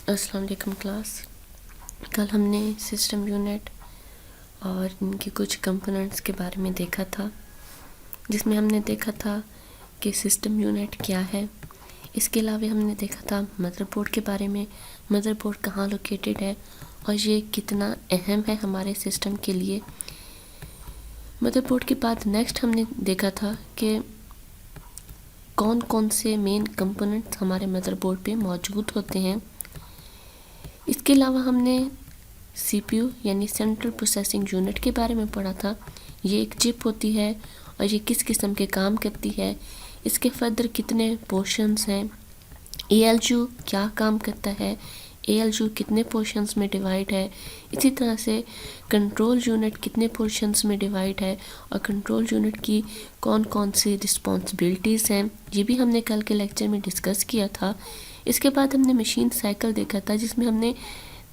अस्सलाम वालेकुम क्लास। कल हमने सिस्टम यूनिट और इनके कुछ कंपोनेंट्स के बारे में देखा था, जिसमें हमने देखा था कि सिस्टम यूनिट क्या है। इसके अलावा हमने देखा था मदरबोर्ड के बारे में, मदरबोर्ड कहाँ लोकेटेड है और ये कितना अहम है हमारे सिस्टम के लिए। मदरबोर्ड के बाद नेक्स्ट हमने देखा था कि कौन कौन से मेन कंपोनेंट्स हमारे मदरबोर्ड पे मौजूद होते हैं। इसके अलावा हमने सीपीयू यानी सेंट्रल प्रोसेसिंग यूनिट के बारे में पढ़ा था। ये एक चिप होती है और ये किस किस्म के काम करती है, इसके फर्दर कितने पोर्शंस हैं, एएलयू क्या काम करता है, एएलयू कितने पोर्शंस में डिवाइड है, इसी तरह से कंट्रोल यूनिट कितने पोर्शंस में डिवाइड है और कंट्रोल यूनिट की कौन कौन सी रिस्पॉन्सिबिलिटीज़ हैं, ये भी हमने कल के लेक्चर में डिस्कस किया था। इसके बाद हमने मशीन साइकिल देखा था, जिसमें हमने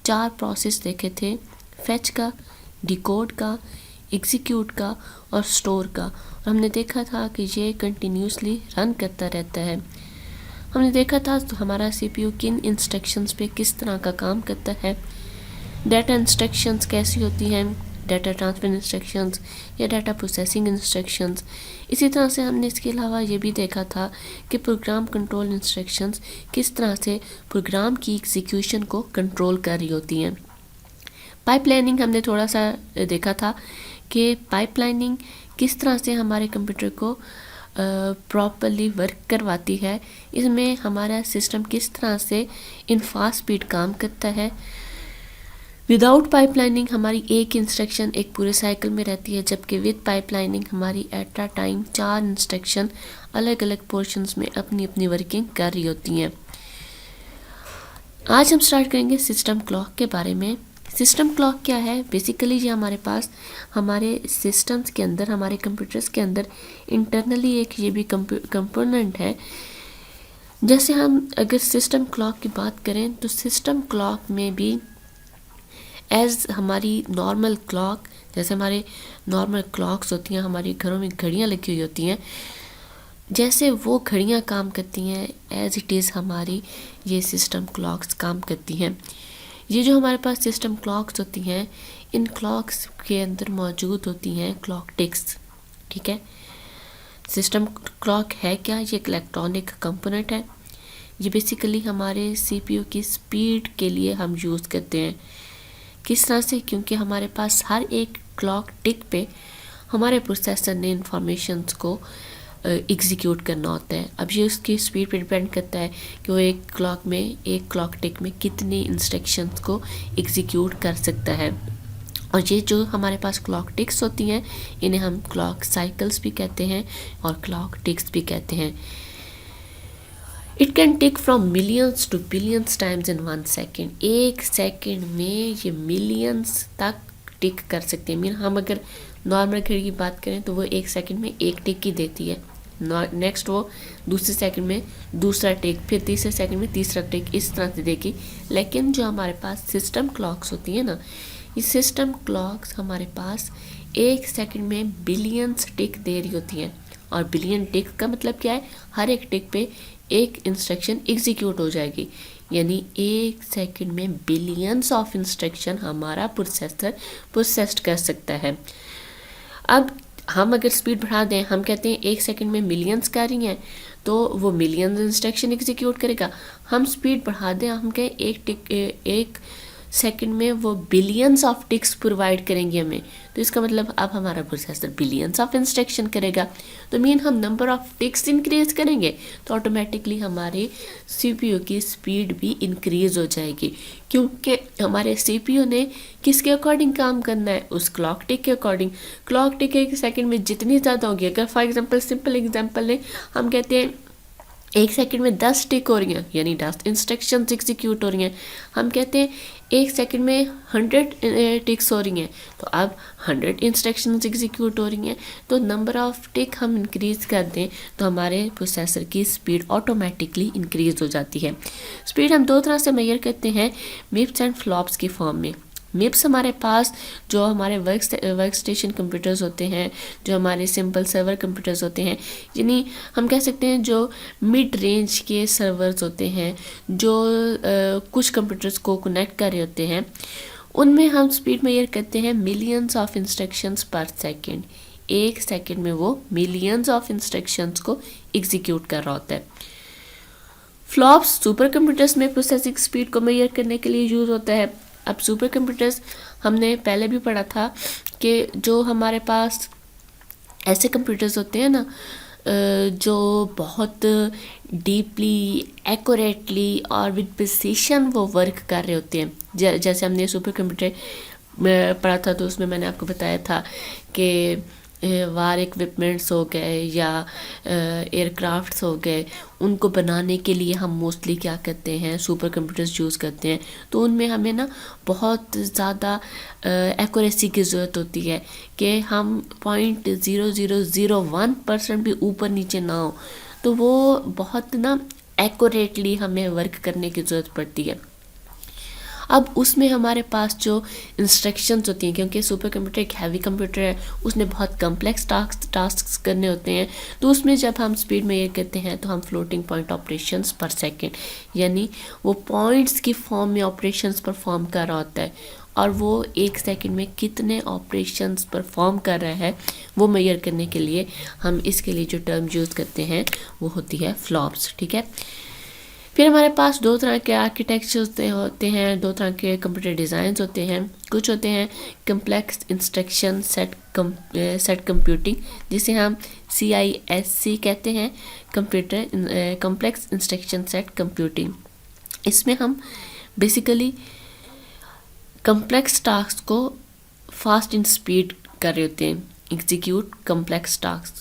4 प्रोसेस देखे थे, फैच का, डिकोड का, एग्जीक्यूट का और स्टोर का। और हमने देखा था कि ये कंटिन्यूसली रन करता रहता है। हमने देखा था तो हमारा सीपीयू किन इंस्ट्रक्शंस पे किस तरह का काम करता है, डाटा इंस्ट्रक्शंस कैसी होती हैं, डाटा ट्रांसफर इंस्ट्रक्शंस या डाटा प्रोसेसिंग इंस्ट्रक्शंस। इसी तरह से हमने इसके अलावा ये भी देखा था कि प्रोग्राम कंट्रोल इंस्ट्रक्शंस किस तरह से प्रोग्राम की एग्जीक्यूशन को कंट्रोल कर रही होती हैं। पाइपलाइनिंग हमने थोड़ा सा देखा था कि पाइपलाइनिंग किस तरह से हमारे कंप्यूटर को प्रॉपरली वर्क करवाती है। इसमें हमारा सिस्टम किस तरह से इन फास्ट स्पीड काम करता है। विदाउट पाइपलाइनिंग हमारी एक इंस्ट्रक्शन एक पूरे साइकिल में रहती है, जबकि विद पाइपलाइनिंग हमारी एट अ टाइम 4 इंस्ट्रक्शन अलग अलग पोर्शंस में अपनी अपनी वर्किंग कर रही होती हैं। आज हम स्टार्ट करेंगे सिस्टम क्लॉक के बारे में। सिस्टम क्लॉक क्या है? बेसिकली ये हमारे पास हमारे सिस्टम्स के अंदर, हमारे कंप्यूटर्स के अंदर इंटरनली एक ये भी कंपोनेंट है। जैसे हम अगर सिस्टम क्लॉक की बात करें तो सिस्टम क्लॉक में भी एज हमारी नॉर्मल क्लॉक, जैसे हमारे नॉर्मल क्लॉक्स होती हैं, हमारी घरों में घड़ियाँ लगी हुई होती हैं, जैसे वो घड़ियाँ काम करती हैं एज इट इज़ हमारी ये सिस्टम क्लॉक्स काम करती हैं। ये जो हमारे पास सिस्टम क्लॉक्स होती हैं, इन क्लॉक्स के अंदर मौजूद होती हैं क्लॉक टिक्स। ठीक है, सिस्टम क्लॉक है क्या? ये एक इलेक्ट्रॉनिक कंपोनेंट है। ये बेसिकली हमारे सीपीयू की स्पीड के लिए हम यूज़ करते हैं। किस तरह से? क्योंकि हमारे पास हर एक क्लॉक टिक पे हमारे प्रोसेसर ने इंफॉर्मेशंस को एग्जीक्यूट करना होता है। अब ये उसकी स्पीड पे डिपेंड करता है कि वो एक क्लॉक टिक में कितनी इंस्ट्रक्शंस को एग्जीक्यूट कर सकता है। और ये जो हमारे पास क्लॉक टिक्स होती हैं, इन्हें हम क्लॉक साइकिल्स भी कहते हैं और क्लॉक टिक्स भी कहते हैं। It can tick from millions to billions times in 1 second. 1 second में ये मिलियंस तक टिक कर सकते हैं। मीन हम अगर नॉर्मल घड़ी की बात करें तो वो 1 सेकेंड में 1 टिक ही देती है। नेक्स्ट वो दूसरे सेकंड में दूसरा टिक, फिर तीसरे सेकंड में तीसरा टिक, इस तरह से देगी। लेकिन जो हमारे पास सिस्टम क्लॉक्स होती है ना, ये सिस्टम क्लॉक्स हमारे पास 1 सेकंड में बिलियंस टिक दे रही होती हैं। और बिलियन टिक का मतलब क्या है? हर एक टिक पे एक इंस्ट्रक्शन एग्जीक्यूट हो जाएगी, यानी 1 सेकंड में बिलियंस ऑफ इंस्ट्रक्शन हमारा प्रोसेसर प्रोसेस्ड कर सकता है। अब हम अगर स्पीड बढ़ा दें, हम कहते हैं 1 सेकंड में मिलियंस कर रही हैं, तो वो मिलियंस इंस्ट्रक्शन एग्जीक्यूट करेगा। हम स्पीड बढ़ा दें, हम कहें 1 सेकंड में वो बिलियंस ऑफ टिक्स प्रोवाइड करेंगे हमें, तो इसका मतलब अब हमारा प्रोसेसर बिलियंस ऑफ इंस्ट्रक्शन करेगा। तो मीन हम नंबर ऑफ टिक्स इंक्रीज करेंगे तो ऑटोमेटिकली हमारे सीपीयू की स्पीड भी इंक्रीज हो जाएगी, क्योंकि हमारे सीपीयू ने किसके अकॉर्डिंग काम करना है? उस क्लॉक टिक के अकॉर्डिंग। क्लॉक टिक 1 सेकंड में जितनी ज़्यादा होगी, अगर फॉर एग्जांपल सिंपल एग्जांपल लें, हम कहते हैं 1 सेकंड में 10 टिक हो रही हैं, यानी 10 इंस्ट्रक्शन एग्जीक्यूट हो रही हैं। हम कहते हैं 1 सेकंड में 100 टिक्स हो रही हैं, तो अब 100 इंस्ट्रक्शन एग्जीक्यूट हो रही हैं। तो नंबर ऑफ टिक हम इंक्रीज कर दें तो हमारे प्रोसेसर की स्पीड ऑटोमेटिकली इंक्रीज हो जाती है। स्पीड हम 2 तरह से मेजर करते हैं, मिप्स एंड फ्लॉप्स की फॉर्म में। मिप्स हमारे पास जो हमारे वर्क स्टेशन कंप्यूटर्स होते हैं, जो हमारे सिंपल सर्वर कंप्यूटर्स होते हैं, यानी हम कह सकते हैं जो मिड रेंज के सर्वर्स होते हैं, जो कुछ कंप्यूटर्स को कनेक्ट कर रहे होते हैं, उनमें हम स्पीड मेजर करते हैं मिलियंस ऑफ इंस्ट्रक्शंस पर सेकेंड। एक सेकेंड में वो मिलियंस ऑफ इंस्ट्रक्शंस को एग्जीक्यूट कर रहा होता है। फ्लॉप्स सुपर कंप्यूटर्स में प्रोसेसिंग स्पीड को मेजर करने के लिए यूज़ होता है। अब सुपर कंप्यूटर्स हमने पहले भी पढ़ा था कि जो हमारे पास ऐसे कंप्यूटर्स होते हैं ना जो बहुत डीपली एक्यूरेटली और विद प्रिसिशन वो वर्क कर रहे होते हैं। जैसे हमने सुपर कंप्यूटर पढ़ा था तो उसमें मैंने आपको बताया था कि वार इक्विपमेंट्स हो गए या एयरक्राफ्ट्स हो गए, उनको बनाने के लिए हम मोस्टली क्या करते हैं, सुपर कंप्यूटर्स यूज़ करते हैं। तो उनमें हमें ना बहुत ज़्यादा एक्यूरेसी की ज़रूरत होती है कि हम 0.0001% भी ऊपर नीचे ना हो, तो वो बहुत ना एक्यूरेटली हमें वर्क करने की ज़रूरत पड़ती है। अब उसमें हमारे पास जो इंस्ट्रक्शंस होती हैं, क्योंकि सुपर कंप्यूटर एक हैवी कंप्यूटर है, उसने बहुत कम्प्लेक्स टास्क करने होते हैं, तो उसमें जब हम स्पीड मेजर करते हैं तो हम फ्लोटिंग पॉइंट ऑपरेशंस पर सेकेंड, यानी वो पॉइंट्स की फॉर्म में ऑपरेशंस परफॉर्म कर रहा होता है, और वो एक सेकंड में कितने ऑपरेशंस परफॉर्म कर रहा है वो मेजर करने के लिए हम इसके लिए जो टर्म यूज़ करते हैं वो होती है फ्लॉप्स। ठीक है। फिर हमारे पास दो तरह के आर्किटेक्चर होते हैं, दो तरह के कंप्यूटर डिज़ाइंस होते हैं। कुछ होते हैं कम्प्लेक्स इंस्ट्रक्शन सेट कंप्यूटिंग, जिसे हम CISC कहते हैं, computer complex instruction set computing. इसमें हम बेसिकली कम्प्लेक्स टास्क को फास्ट इन स्पीड कर रहे होते हैं, एग्जीक्यूट कम्प्लेक्स टास्क।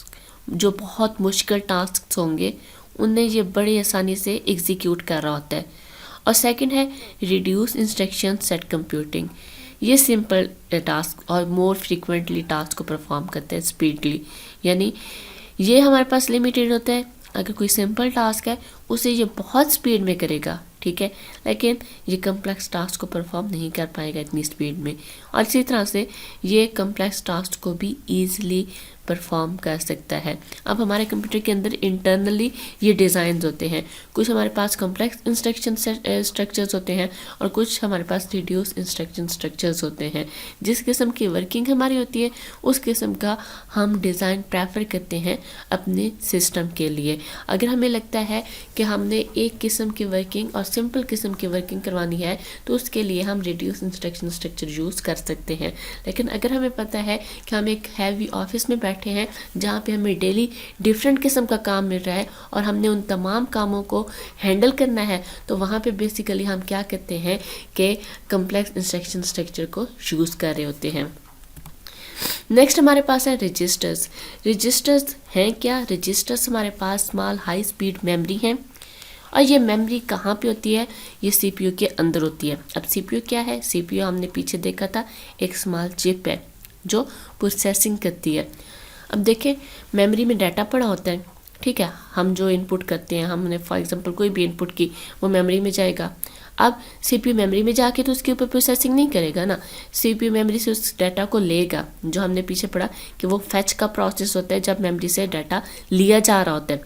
जो बहुत मुश्किल टास्क होंगे उन्हें ये बड़ी आसानी से एग्जीक्यूट कर रहा होता है। और सेकंड है रिड्यूस इंस्ट्रक्शन सेट कंप्यूटिंग। ये सिंपल टास्क और मोर फ्रीक्वेंटली टास्क को परफॉर्म करते हैं स्पीडली, यानी ये हमारे पास लिमिटेड होता है। अगर कोई सिंपल टास्क है उसे ये बहुत स्पीड में करेगा, ठीक है, लेकिन ये कम्प्लेक्स टास्क को परफॉर्म नहीं कर पाएगा इतनी स्पीड में। और इसी तरह से ये कम्प्लेक्स टास्क को भी ईजिली परफॉर्म कर सकता है। अब हमारे कंप्यूटर के अंदर इंटरनली ये डिज़ाइंस होते हैं, कुछ हमारे पास कॉम्प्लेक्स इंस्ट्रक्शन स्ट्रक्चर्स होते हैं और कुछ हमारे पास रिड्यूस इंस्ट्रक्शन स्ट्रक्चर्स होते हैं। जिस किस्म की वर्किंग हमारी होती है उस किस्म का हम डिज़ाइन प्रेफर करते हैं अपने सिस्टम के लिए। अगर हमें लगता है कि हमने एक किस्म की वर्किंग और सिंपल किस्म की वर्किंग करवानी है तो उसके लिए हम रिड्यूस इंस्ट्रक्शन स्ट्रक्चर यूज़ कर सकते हैं। लेकिन अगर हमें पता है कि हम एक हैवी ऑफिस में बैठे हैं जहाँ पे हमें डेली डिफरेंट किस्म का काम मिल रहा है और हमने उन तमाम कामों को हैंडल करना है, तो वहाँ पे बेसिकली हम क्या करते हैं कि कम्प्लेक्स इंस्ट्रक्शन स्ट्रक्चर को यूज़ कर रहे होते हैं। नेक्स्ट हमारे पास है रजिस्टर्स। रजिस्टर्स हैं क्या? रजिस्टर्स हमारे पास स्मॉल हाई स्पीड मेमोरी हैं और ये मेमोरी कहाँ पे होती है? ये CPU के अंदर होती है। अब CPU क्या है? CPU हमने पीछे देखा था, एक स्मॉल चिप है जो प्रोसेसिंग करती है। अब देखें मेमोरी में डाटा पड़ा होता है, ठीक है, हम जो इनपुट करते हैं, हमने फॉर एग्जांपल कोई भी इनपुट की वो मेमोरी में जाएगा। अब CPU मेमोरी में जाके तो उसके ऊपर प्रोसेसिंग नहीं करेगा ना, CPU मेमोरी से उस डाटा को लेगा। जो हमने पीछे पढ़ा कि वो फैच का प्रोसेस होता है जब मेमोरी से डाटा लिया जा रहा होता है।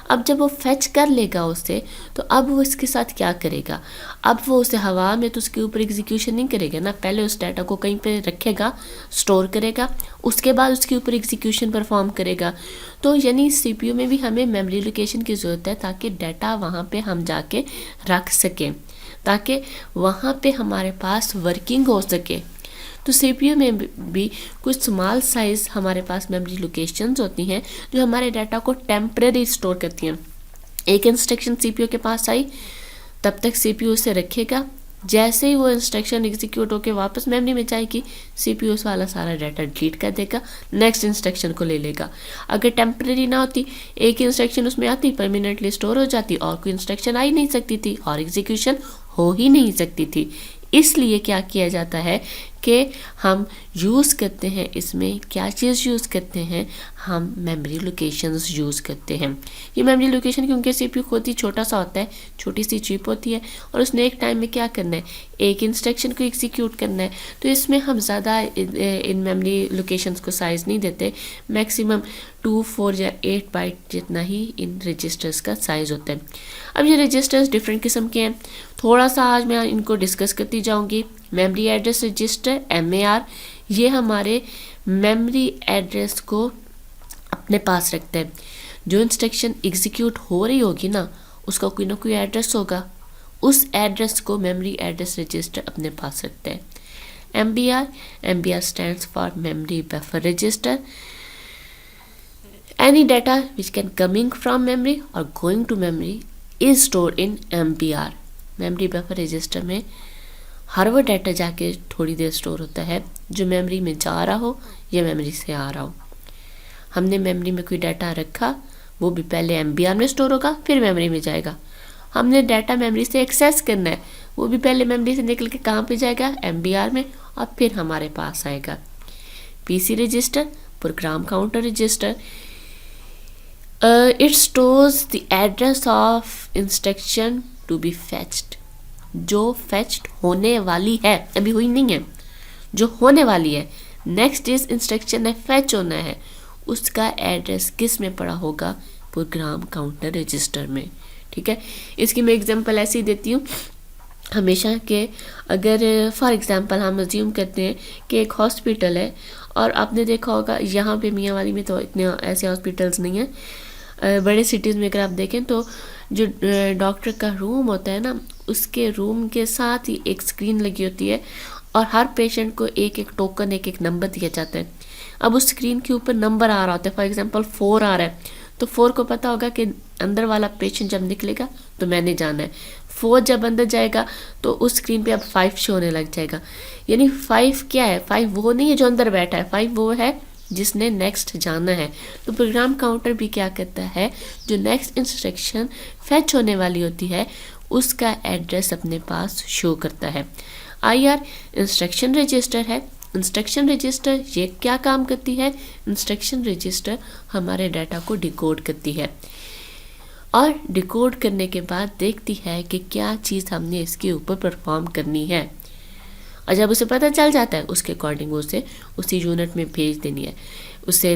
अब जब वो फैच कर लेगा उससे, तो अब वो इसके साथ क्या करेगा? अब वो उसे हवा में तो उसके ऊपर एग्जीक्यूशन नहीं करेगा ना, पहले उस डाटा को कहीं पे रखेगा, स्टोर करेगा, उसके बाद उसके ऊपर एग्जीक्यूशन परफॉर्म करेगा। तो यानी CPU में भी हमें मेमोरी लोकेशन की ज़रूरत है ताकि डाटा वहाँ पे हम जाके रख सकें, ताकि वहाँ पे हमारे पास वर्किंग हो सके। तो CPU में भी कुछ स्मॉल साइज़ हमारे पास मेमोरी लोकेशंस होती हैं जो हमारे डाटा को टेम्परेरी स्टोर करती हैं। एक इंस्ट्रक्शन CPU के पास आई तब तक CPU उसे रखेगा, जैसे ही वो इंस्ट्रक्शन एग्जीक्यूट होकर वापस मेमोरी में जाएगी CPU उस वाला सारा डाटा डिलीट कर देगा, नेक्स्ट इंस्ट्रक्शन को ले लेगा। अगर टेम्परेरी ना होती, एक इंस्ट्रक्शन उसमें आती, परमानेंटली स्टोर हो जाती और कोई इंस्ट्रक्शन आ ही नहीं सकती थी और एग्जीक्यूशन हो ही नहीं सकती थी। इसलिए क्या किया जाता है कि हम यूज़ करते हैं, इसमें क्या चीज़ यूज़ करते हैं, हम मेमोरी लोकेशंस यूज़ करते हैं। ये मेमोरी लोकेशन क्योंकि सीपीयू खुद ही छोटा सा होता है, छोटी सी चिप होती है और उसने एक टाइम में क्या करना है, एक इंस्ट्रक्शन को एग्जीक्यूट करना है, तो इसमें हम ज़्यादा इन मेमोरी लोकेशंस को साइज़ नहीं देते, मैक्सिमम 2, 4 या 8 बाइट जितना ही इन रजिस्टर्स का साइज़ होता है। अब ये रजिस्टर्स डिफरेंट किस्म के हैं, थोड़ा सा आज मैं इनको डिस्कस करती जाऊंगी। मेमोरी एड्रेस रजिस्टर MAR, ये हमारे मेमोरी एड्रेस को अपने पास रखता है। जो इंस्ट्रक्शन एग्जीक्यूट हो रही होगी ना, उसका कोई ना कोई एड्रेस होगा, उस एड्रेस को मेमोरी एड्रेस रजिस्टर अपने पास रखता है। MBR stands for memory buffer register. Any data which can coming from memory or going to memory is stored in MBR. Memory buffer register में हर वो डाटा जाके थोड़ी देर स्टोर होता है जो मेमोरी में जा रहा हो या मेमोरी से आ रहा हो। हमने मेमोरी में कोई डाटा रखा, वो भी पहले MBR में स्टोर होगा, फिर मेमोरी में जाएगा। हमने डाटा मेमोरी से एक्सेस करना है, वो भी पहले मेमोरी से निकल के कहाँ पे जाएगा, MBR में, और फिर हमारे पास आएगा। PC register, program counter register, it stores the address of instruction to be fetched. जो fetched होने वाली है, अभी हुई नहीं है, जो होने वाली है, नेक्स्ट इज इंस्ट्रक्शन है fetch होना है, उसका एड्रेस किस में पड़ा होगा, प्रोग्राम काउंटर रजिस्टर में। ठीक है, इसकी मैं एग्जांपल ऐसे ही देती हूँ हमेशा कि अगर फॉर एग्जांपल हम अज्यूम करते हैं कि एक हॉस्पिटल है, और आपने देखा होगा यहाँ पे मियांवाली में तो इतने ऐसे हॉस्पिटल्स नहीं हैं, बड़े सिटीज़ में अगर आप देखें तो जो डॉक्टर का रूम होता है ना, उसके रूम के साथ ही एक स्क्रीन लगी होती है और हर पेशेंट को एक एक टोकन, एक एक नंबर दिया जाता है। अब उस स्क्रीन के ऊपर नंबर आ रहा होता है, फॉर एग्जांपल 4 आ रहा है, तो 4 को पता होगा कि अंदर वाला पेशेंट जब निकलेगा तो मैंने जाना है। 4 जब अंदर जाएगा तो उस स्क्रीन पे अब 5 शो होने लग जाएगा। यानी 5 क्या है, 5 वो नहीं है जो अंदर बैठा है, 5 वो है जिसने नेक्स्ट जाना है। तो प्रोग्राम काउंटर भी क्या करता है, जो नेक्स्ट इंस्ट्रक्शन फेच होने वाली होती है उसका एड्रेस अपने पास शो करता है। IR इंस्ट्रक्शन रजिस्टर है। इंस्ट्रक्शन रजिस्टर ये क्या काम करती है, इंस्ट्रक्शन रजिस्टर हमारे डाटा को डिकोड करती है और डिकोड करने के बाद देखती है कि क्या चीज़ हमने इसके ऊपर परफॉर्म करनी है, और जब उसे पता चल जाता है उसके अकॉर्डिंग उसे उसी यूनिट में भेज देनी है, उसे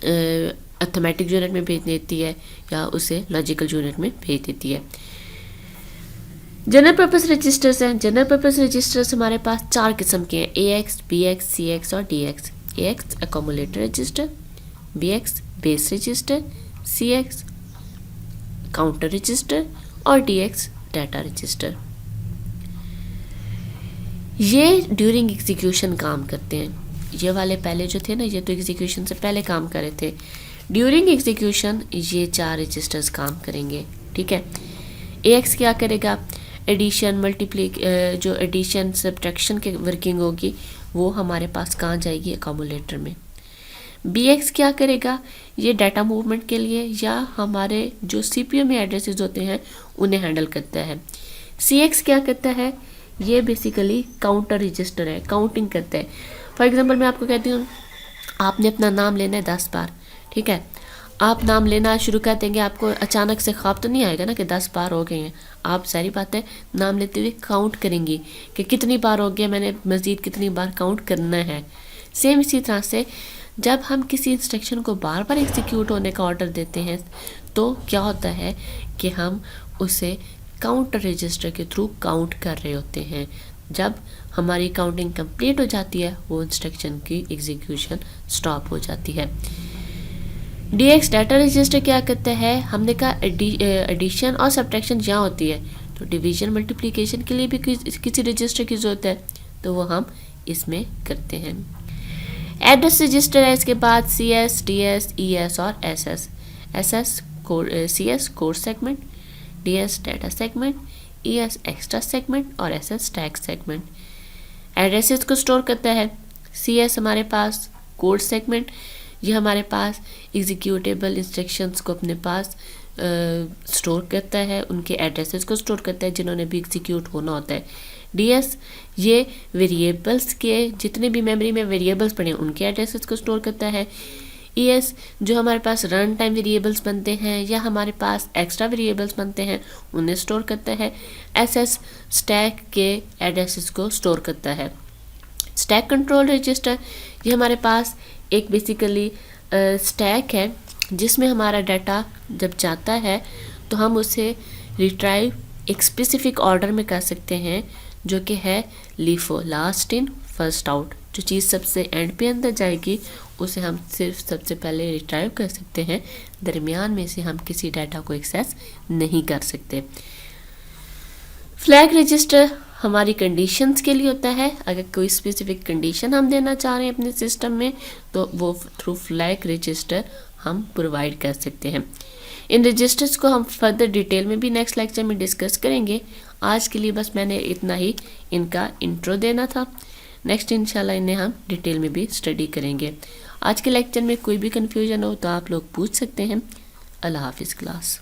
अर्थमेटिक यूनिट में भेज देती है या उसे लॉजिकल यूनिट में भेज देती है। जनरल पर्पस रजिस्टर्स हैं। जनरल पर्पस रजिस्टर्स हमारे पास 4 किस्म के हैं, AX, BX, CX और DX। AX accumulator register, BX base register, CX counter register और DX डाटा रजिस्टर। ये ड्यूरिंग एग्जीक्यूशन काम करते हैं। ये वाले पहले जो थे ना, ये तो एग्जीक्यूशन से पहले काम कर रहे थे। ड्यूरिंग एग्जीक्यूशन ये 4 रजिस्टर्स काम करेंगे। ठीक है, AX क्या करेगा, एडिशन जो एडिशन सब्ट्रैक्शन के वर्किंग होगी वो हमारे पास कहाँ जाएगी, अकोमुलेटर में। BX क्या करेगा, ये डाटा मूवमेंट के लिए या हमारे जो CPU में एड्रेसेस होते हैं उन्हें हैंडल करता है। CX क्या करता है, ये बेसिकली काउंटर रजिस्टर है, काउंटिंग करता है। फॉर एग्जांपल मैं आपको कहती हूँ आपने अपना नाम लेना है 10 बार। ठीक है, आप नाम लेना शुरू कर देंगे, आपको अचानक से ख्वाब तो नहीं आएगा ना कि 10 बार हो गए हैं। आप सारी बातें नाम लेते हुए काउंट करेंगी कि कितनी बार हो गया, मैंने मज़ीद कितनी बार काउंट करना है। सेम इसी तरह से जब हम किसी इंस्ट्रक्शन को बार बार एग्जीक्यूट होने का ऑर्डर देते हैं तो क्या होता है कि हम उसे काउंटर रजिस्टर के थ्रू काउंट कर रहे होते हैं। जब हमारी काउंटिंग कंप्लीट हो जाती है वो इंस्ट्रक्शन की एग्जीक्यूशन स्टॉप हो जाती है। DX डाटा रजिस्टर क्या करता है, हमने कहा एडिशन और सब्ट्रैक्शन जहाँ होती है तो डिवीजन मल्टीप्लिकेशन के लिए भी किसी रजिस्टर की ज़रूरत है, तो वो हम इसमें करते हैं। एड्रेस रजिस्टर है, इसके बाद CS, DS, ES और SS CS code segment, DS data segment, ES extra segment और SS स्टैक सेगमेंट। एड्रेसेस को स्टोर करता है। CS हमारे पास कोड सेगमेंट, ये हमारे पास एग्जीक्यूटेबल इंस्ट्रक्शंस को अपने पास स्टोर करता है, उनके एड्रेसेस को स्टोर करता है जिन्होंने भी एग्जीक्यूट होना होता है। DS ये वेरिएबल्स के जितने भी मेमोरी में वेरिएबल्स पड़े हैं उनके एड्रेसेस को स्टोर करता है। ES जो हमारे पास रन टाइम वेरिएबल्स बनते हैं या हमारे पास एक्स्ट्रा वेरिएबल्स बनते हैं उन्हें स्टोर करता है। SS स्टैक के एड्रेसेस को स्टोर करता है। स्टैक कंट्रोल रजिस्टर ये हमारे पास एक बेसिकली स्टैक है जिसमें हमारा डाटा जब जाता है तो हम उसे रिट्राइव एक स्पेसिफिक ऑर्डर में कर सकते हैं जो कि है LIFO, last in first out. जो चीज़ सबसे एंड पे अंदर जाएगी उसे हम सिर्फ सबसे पहले रिट्राइव कर सकते हैं, दरमियान में से हम किसी डाटा को एक्सेस नहीं कर सकते। फ्लैग रजिस्टर हमारी कंडीशंस के लिए होता है। अगर कोई स्पेसिफिक कंडीशन हम देना चाह रहे हैं अपने सिस्टम में तो वो थ्रू फ्लैग रजिस्टर हम प्रोवाइड कर सकते हैं। इन रजिस्टर्स को हम फर्दर डिटेल में भी नेक्स्ट लेक्चर में डिस्कस करेंगे। आज के लिए बस मैंने इतना ही इनका इंट्रो देना था। नेक्स्ट इंशाल्लाह इन्हें हम डिटेल में भी स्टडी करेंगे। आज के लेक्चर में कोई भी कन्फ्यूजन हो तो आप लोग पूछ सकते हैं। अल्लाह हाफिज़ क्लास।